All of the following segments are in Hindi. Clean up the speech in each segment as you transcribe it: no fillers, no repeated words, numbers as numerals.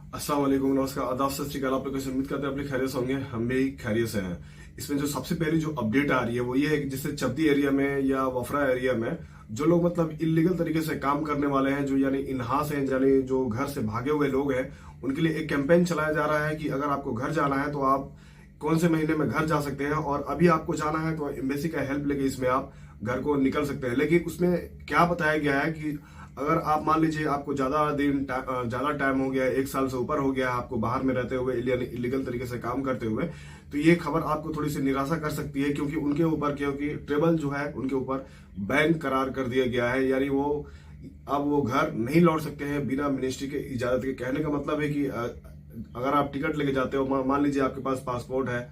अस्सलाम वालेकुम, नमस्कार, आदाब, सत श्री अकाल। आप लोग कैसे? उम्मीद करते हैं अपने खैरियत से होंगे। हम भी खैरियत से हैं। इसमें जो सबसे पहली जो अपडेट आ रही है वो ये है कि जैसे चब्दी एरिया में या वफरा एरिया में जो लोग मतलब इलीगल तरीके से काम करने वाले हैं, जो यानी इनहास हैं, यानी जो घर से भागे हुए लोग हैं, उनके लिए एक कैंपेन चलाया जा रहा है कि अगर आपको घर जाना है तो आप कौन से महीने में घर जा सकते हैं, और अभी आपको जाना है तो एम्बेसी का हेल्प लेके इसमें आप घर को निकल सकते हैं। लेकिन उसमें क्या बताया गया है कि अगर आप मान लीजिए आपको ज्यादा टाइम हो गया है, 1 साल से ऊपर हो गया है आपको बाहर में रहते हुए, इलीगल तरीके से काम करते हुए, तो ये खबर आपको थोड़ी सी निराशा कर सकती है, क्योंकि ट्रेवल जो है उनके ऊपर बैन करार कर दिया गया है। यानी अब वो घर नहीं लौट सकते हैं बिना मिनिस्ट्री के इजाजत के। कहने का मतलब है कि अगर आप टिकट लेके जाते हो, मान लीजिए आपके पास पासपोर्ट है,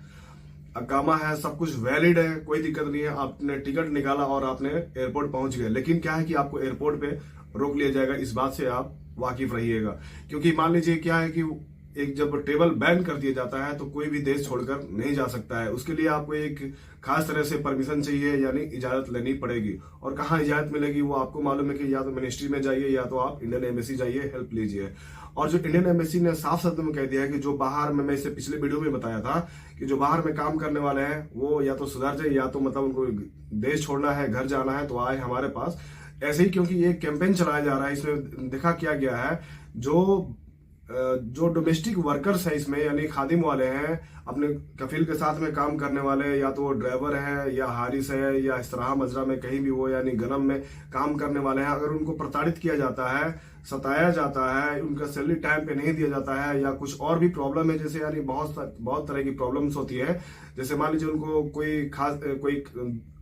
अकामा है, सब कुछ वैलिड है, कोई दिक्कत नहीं है, आपने टिकट निकाला और आपने एयरपोर्ट पहुंच गए, लेकिन क्या है कि आपको एयरपोर्ट पे रोक लिया जाएगा। इस बात से आप वाकिफ रहिएगा, क्योंकि मान लीजिए क्या है कि एक जब ट्रेवल बैन कर दिया जाता है तो कोई भी देश छोड़कर नहीं जा सकता है। उसके लिए आपको एक खास तरह से परमिशन चाहिए, यानी इजाजत लेनी पड़ेगी। और कहाँ इजाजत मिलेगी वो आपको मालूम है कि या तो मिनिस्ट्री में जाइए या तो आप इंडियन एम्बेसी जाइए, हेल्प लीजिए। और जो इंडियन एम्बेसी ने साफ शब्द में कह दिया है कि जो बाहर में, मैं इसे पिछले वीडियो में बताया था कि जो बाहर में काम करने वाले हैं वो या तो सुधर जाए, या तो मतलब उनको देश छोड़ना है, घर जाना है तो आए हमारे पास। ऐसे ही क्योंकि ये कैंपेन चलाया जा रहा है, इसमें देखा क्या गया है, जो डोमेस्टिक वर्कर्स हैं इसमें, यानी खादिम वाले हैं, अपने कफील के साथ में काम करने वाले, या तो वो ड्राइवर है या हारिस है या इस्तराहा मजरा में कहीं भी वो यानी गनम में काम करने वाले हैं, अगर उनको प्रताड़ित किया जाता है, सताया जाता है, उनका सैलरी टाइम पे नहीं दिया जाता है, या कुछ और भी प्रॉब्लम है, जैसे यानी बहुत तरह की प्रॉब्लम्स होती है। जैसे मान लीजिए उनको कोई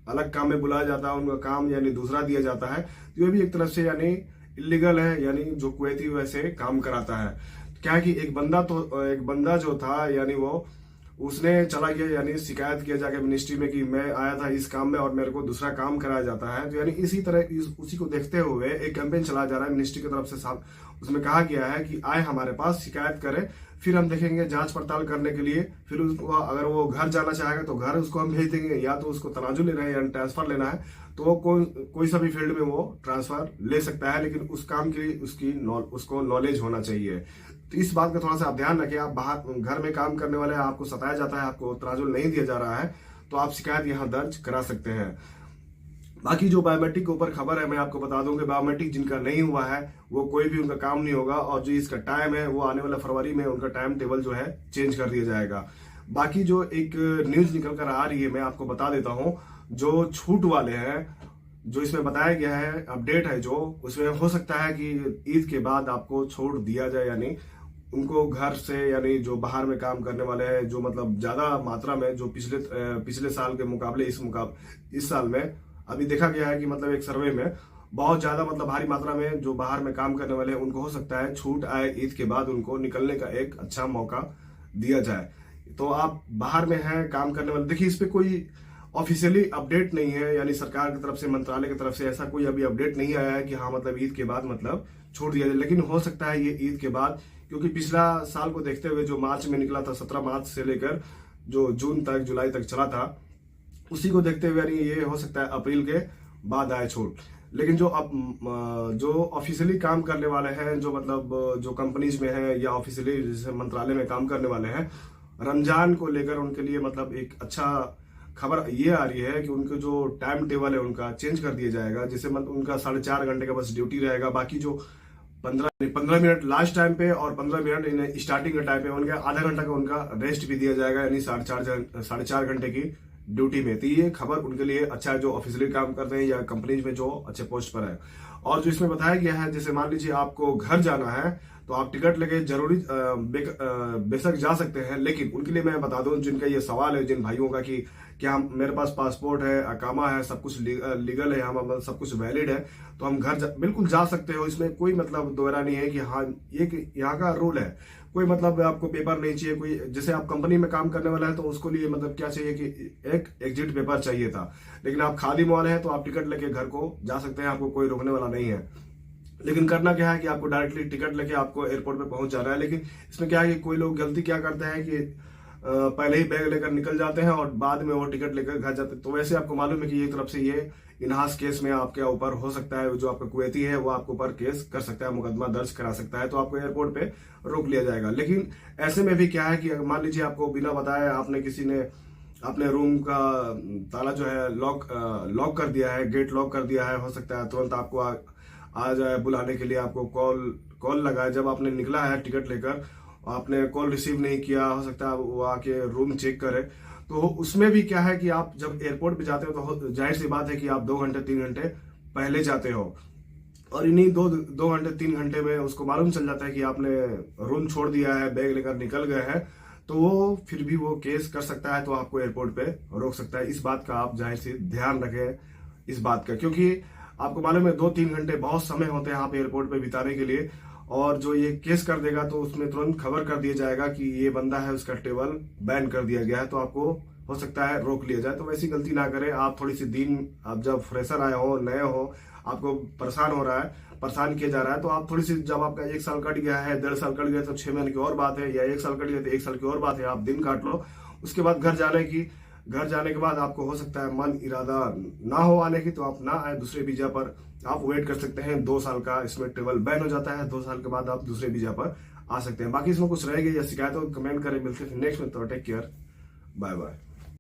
अलग काम में बुलाया जाता है, उनका काम यानी दूसरा दिया जाता है, तो ये भी एक तरफ से यानी इलीगल है, यानी जो कुवैती वैसे काम कराता है। क्या है कि एक बंदा जो था, यानी उसने चला गया, यानी शिकायत किया जाके मिनिस्ट्री में कि मैं आया था इस काम में और मेरे को दूसरा काम कराया जाता है। तो यानी इसी तरह उसी को देखते हुए एक कैंपेन चलाया जा रहा है मिनिस्ट्री की तरफ से। उसमें कहा गया है कि आए हमारे पास, शिकायत करें, फिर हम देखेंगे जांच पड़ताल करने के लिए। फिर उसको अगर वो घर जाना चाहेगा तो घर उसको हम भेज देंगे, या तो उसको तनाजुल लेना है या ट्रांसफर लेना है तो वो कोई सा भी फील्ड में वो ट्रांसफर ले सकता है, लेकिन उस काम के लिए उसको नॉलेज होना चाहिए। तो इस बात का थोड़ा सा आप ध्यान रखें। आप बाहर घर में काम करने वाले, आपको सताया जाता है, आपको तनाजुल नहीं दिया जा रहा है, तो आप शिकायत यहाँ दर्ज करा सकते हैं। बाकी जो बायोमेट्रिक के ऊपर खबर है, मैं आपको बता दूं कि बायोमेट्रिक जिनका नहीं हुआ है वो कोई भी उनका काम नहीं होगा, और जो इसका टाइम है वो आने वाला फरवरी में उनका टाइम टेबल जो है चेंज कर दिया जाएगा। बाकी जो एक न्यूज निकल कर आ रही है, मैं आपको बता देता हूँ। जो छूट वाले हैं, जो इसमें बताया गया है, अपडेट है जो, उसमें हो सकता है कि ईद के बाद आपको छूट दिया जाए, यानी उनको घर से, यानी जो बाहर में काम करने वाले हैं, जो मतलब ज्यादा मात्रा में, जो पिछले साल के मुकाबले इस साल में अभी देखा गया है कि मतलब एक सर्वे में बहुत ज्यादा मतलब भारी मात्रा में जो बाहर में काम करने वाले हैं उनको हो सकता है छूट आए, ईद के बाद उनको निकलने का एक अच्छा मौका दिया जाए। तो आप बाहर में हैं काम करने वाले, देखिए इस पे कोई ऑफिशियली अपडेट नहीं है, यानी सरकार की तरफ से, मंत्रालय की तरफ से ऐसा कोई अभी अपडेट नहीं आया है कि हाँ मतलब ईद के बाद मतलब छोड़ दिया जाए। लेकिन हो सकता है ये ईद के बाद, क्योंकि पिछला साल को देखते हुए जो मार्च में निकला था, 17 मार्च से लेकर जो जुलाई तक चला था, उसी को देखते हुए यानी ये हो सकता है अप्रैल के बाद आए छूट। लेकिन जो ऑफिशियली काम करने वाले हैं, जो मतलब जो कंपनीज में है या ऑफिशियली जैसे मंत्रालय में काम करने वाले हैं, रमजान को लेकर उनके लिए मतलब एक अच्छा खबर ये आ रही है कि उनके जो टाइम टेबल है उनका चेंज कर दिया जाएगा। जैसे मतलब उनका 4.5 घंटे का बस ड्यूटी रहेगा, बाकी जो 15 मिनट लास्ट टाइम पे और 15 मिनट स्टार्टिंग के टाइम पे उनका आधा घंटा का उनका रेस्ट भी दिया जाएगा, यानी 4.5 घंटे की ड्यूटी में। तो ये खबर उनके लिए अच्छा है जो ऑफिशियली काम करते हैं या कंपनीज में जो अच्छे पोस्ट पर है। और जो इसमें बताया गया है, जैसे मान लीजिए आपको घर जाना है तो आप टिकट लेके जरूरी बेशक जा सकते हैं, लेकिन उनके लिए मैं बता दूं, जिनका ये सवाल है जिन भाइयों का कि क्या मेरे पास पासपोर्ट है, अकामा है, सब कुछ लीगल है, हम सब कुछ वैलिड है, तो हम बिल्कुल जा सकते हो। इसमें कोई मतलब दोहरा नहीं है कि हाँ ये यहाँ का रूल है। कोई मतलब आपको पेपर नहीं चाहिए, कोई जैसे आप कंपनी में काम करने वाला है तो उसको लिए मतलब क्या चाहिए कि एक एग्जिट पेपर चाहिए था, लेकिन आप खादिम वाले हैं तो आप टिकट लेके घर को जा सकते हैं, आपको कोई रोकने वाला नहीं है। लेकिन करना क्या है कि आपको डायरेक्टली टिकट लेके आपको एयरपोर्ट पे पहुंच जाना है। लेकिन इसमें क्या है कि कोई लोग गलती क्या करते हैं कि पहले ही बैग लेकर निकल जाते हैं और बाद में वो टिकट लेकर घर जाते हैं। तो वैसे आपको मालूम है कि एक तरफ से ये इनहास केस में आपके ऊपर हो सकता है, जो आपका कुवैती है वो आपके ऊपर केस कर सकता है, मुकदमा दर्ज करा सकता है, तो आपको एयरपोर्ट पे रोक लिया जाएगा। लेकिन ऐसे में भी क्या है कि अगर मान लीजिए आपको बिना बताए आपने किसी ने अपने रूम का ताला जो है लॉक कर दिया है, गेट लॉक कर दिया है, हो सकता है तुरंत आपको आ जाए बुलाने के लिए, आपको कॉल लगाए, जब आपने निकला है टिकट लेकर आपने कॉल रिसीव नहीं किया, हो सकता है वो आके रूम चेक करे। तो उसमें भी क्या है कि आप जब एयरपोर्ट पे जाते हो तो जाहिर सी बात है कि आप 2 घंटे 3 घंटे पहले जाते हो, और इन्हीं दो घंटे 3 घंटे में उसको मालूम चल जाता है कि आपने रूम छोड़ दिया है, बैग लेकर निकल गए हैं, तो वो फिर भी वो केस कर सकता है, तो आपको एयरपोर्ट पे रोक सकता है। इस बात का आप जाहिर से ध्यान रखें इस बात का, क्योंकि आपको मालूम है 2-3 घंटे बहुत समय होते हैं आप एयरपोर्ट पे बिताने के लिए, और जो ये केस कर देगा तो उसमें तुरंत खबर कर दिया जाएगा कि ये बंदा है, उसका टेबल बैन कर दिया गया है, तो आपको हो सकता है रोक लिया जाए। तो वैसी गलती ना करें आप। थोड़ी सी दिन आप जब फ्रेशर आए हो, नए हो, आपको परेशान किया जा रहा है, तो आप थोड़ी सी, जब आपका 1 साल कट गया है, 1.5 साल कट गया तो 6 महीने की और बात है, या 1 साल कट गया तो 1 साल की और बात है, आप दिन काट लो। उसके बाद घर जाने के बाद आपको हो सकता है मन इरादा ना हो आने की, तो आप ना आए, दूसरे वीजा पर आप वेट कर सकते हैं। 2 साल का इसमें ट्रेवल बैन हो जाता है, 2 साल के बाद आप दूसरे वीजा पर आ सकते हैं। बाकी इसमें कुछ रहेगा या शिकायत हो कमेंट करें। मिलते हैं नेक्स्ट में, तो टेक केयर, बाय बाय।